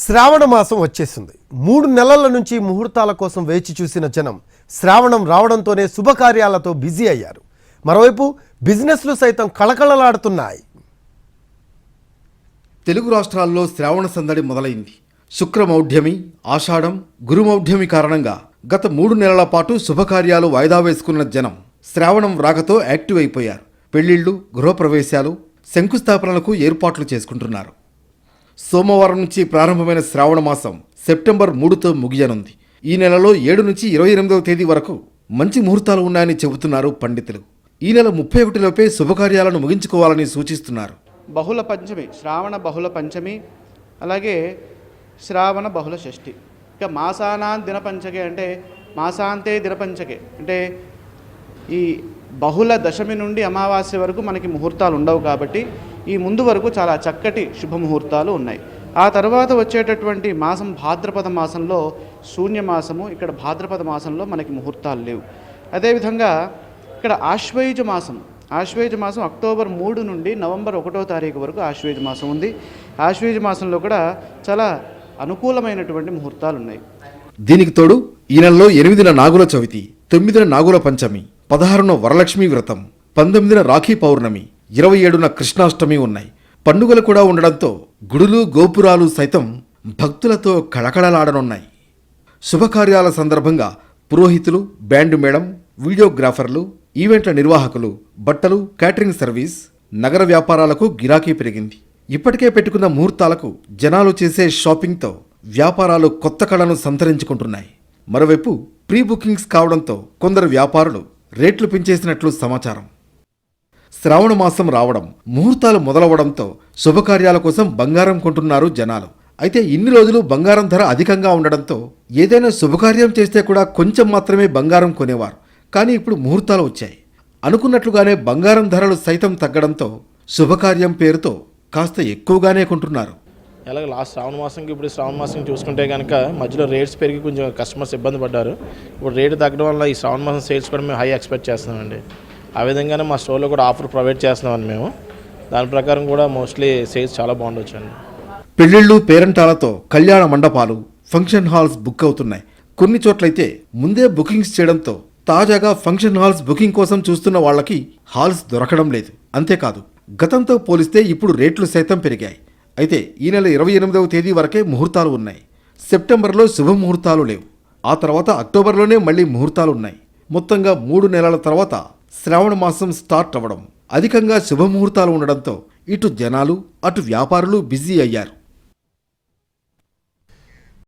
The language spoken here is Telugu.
శ్రావణ మాసం వచ్చేసింది. 3 నెలల నుంచి ముహూర్తాల కోసం వేచి చూసిన జనం శ్రావణం రావడంతోనే శుభకార్యాలతో బిజీ అయ్యారు. మరోవైపు బిజినెస్లు సైతం కళకళలాడుతున్నాయి. తెలుగు రాష్ట్రాల్లో శ్రావణ సందడి మొదలైంది. శుక్రమౌఢ్యమి, ఆషాఢం, గురుమౌఢ్యమి కారణంగా గత 3 నెలల పాటు శుభకార్యాలు వాయిదా వేసుకున్న జనం శ్రావణం రాకతో యాక్టివ్ అయిపోయారు. పెళ్లిళ్లు, గృహప్రవేశాలు, శంకుస్థాపనలకు ఏర్పాట్లు చేసుకుంటున్నారు. సోమవారం నుంచి ప్రారంభమైన శ్రావణ మాసం సెప్టెంబర్ 3తో ముగియనుంది. ఈ నెలలో 7 నుంచి 28వ తేదీ వరకు మంచి ముహూర్తాలు ఉన్నాయని చెబుతున్నారు పండితులు. ఈ నెల 31 లోపే శుభకార్యాలను ముగించుకోవాలని సూచిస్తున్నారు. బహుళ పంచమి, శ్రావణ బహుళ పంచమి, అలాగే శ్రావణ బహుళ షష్ఠి. ఇక మాసానాం దినపంచకే అంటే మాసాంతే దినపంచకే అంటే ఈ బహుళ దశమి నుండి అమావాస్య వరకు మనకి ముహూర్తాలు ఉండవు కాబట్టి ఈ ముందు వరకు చాలా చక్కటి శుభముహూర్తాలు ఉన్నాయి. ఆ తర్వాత వచ్చేటటువంటి మాసం భాద్రపద మాసంలో శూన్యమాసము, ఇక్కడ భాద్రపద మాసంలో మనకి ముహూర్తాలు లేవు. అదేవిధంగా ఇక్కడ ఆశ్వయుజ మాసం అక్టోబర్ 3 నుండి నవంబర్ 1వ తారీఖు వరకు ఆశ్వయుజ మాసం ఉంది. ఆశ్వయుజ మాసంలో కూడా చాలా అనుకూలమైనటువంటి ముహూర్తాలు ఉన్నాయి. దీనికి తోడు ఈ నెలలో 8న నాగుల చవితి, 9న నాగుల పంచమి, 16న వరలక్ష్మి వ్రతం, 19న రాఖీ పౌర్ణమి, 27న కృష్ణాష్టమి ఉన్నాయి. పండుగలు కూడా ఉండడంతో గుడులు, గోపురాలు సైతం భక్తులతో కళకళలాడనున్నాయి. శుభకార్యాల సందర్భంగా పురోహితులు, బ్యాండు మేళం, వీడియోగ్రాఫర్లు, ఈవెంట్ల నిర్వాహకులు, బట్టలు, క్యాటరింగ్ సర్వీస్, నగర వ్యాపారాలకు గిరాకీ పెరిగింది. ఇప్పటికే పెట్టుకున్న ముహూర్తాలకు జనాలు చేసే షాపింగ్తో వ్యాపారాలు కొత్త కళను సంతరించుకుంటున్నాయి. మరోవైపు ప్రీ బుకింగ్స్ కావడంతో కొందరు వ్యాపారులు రేట్లు పెంచేసినట్లు సమాచారం. శ్రావణ మాసం రావడం, ముహూర్తాలు మొదలవడంతో శుభకార్యాల కోసం బంగారం కొంటున్నారు జనాలు. అయితే ఇన్ని రోజులు బంగారం ధర అధికంగా ఉండడంతో ఏదైనా శుభకార్యం చేస్తే కూడా కొంచెం మాత్రమే బంగారం కొనేవారు. కానీ ఇప్పుడు ముహూర్తాలు వచ్చాయి. అనుకున్నట్లుగానే బంగారం ధరలు సైతం తగ్గడంతో శుభకార్యం పేరుతో కాస్త ఎక్కువగానే కొంటున్నారు. అలాగే లాస్ట్ శ్రావణ మాసంకి ఇప్పుడు శ్రావణ మాసం చూసుకుంటే కనుక మధ్యలో రేట్స్ పెరిగి కొంచెం కస్టమర్స్ ఇబ్బంది పడ్డారు. ఇప్పుడు రేటు తగ్గడం వల్ల ఈ శ్రావణ మాసం సేల్స్ కూడా మేము హై ఎక్స్పెక్ట్ చేస్తున్నామండి. ఆ విధంగానే మా స్టోర్లో కూడా ఆఫర్ ప్రొవైడ్ చేస్తున్నామని మేము దాని ప్రకారం కూడా మోస్ట్లీ సేల్స్ చాలా బాగుండొచ్చండి. పెళ్లిళ్ళు, పేరంటాలతో కళ్యాణ మండపాలు, ఫంక్షన్ హాల్స్ బుక్ అవుతున్నాయి. కొన్ని చోట్లయితే ముందే బుకింగ్స్ చేయడంతో తాజాగా ఫంక్షన్ హాల్స్ బుకింగ్ కోసం చూస్తున్న వాళ్ళకి హాల్స్ దొరకడం లేదు. అంతేకాదు గతంతో పోలిస్తే ఇప్పుడు రేట్లు సైతం పెరిగాయి. అయితే ఈ నెల 28వ తేదీ వరకే ముహూర్తాలు ఉన్నాయి. సెప్టెంబర్లో శుభముహూర్తాలు లేవు. ఆ తర్వాత అక్టోబర్లోనే మళ్లీ ముహూర్తాలు ఉన్నాయి. మొత్తంగా 3 నెలల తర్వాత శ్రావణ మాసం స్టార్ట్ అవ్వడం, అధికంగా శుభముహూర్తాలు ఉండడంతో ఇటు జనాలు, అటు వ్యాపారులు బిజీ అయ్యారు.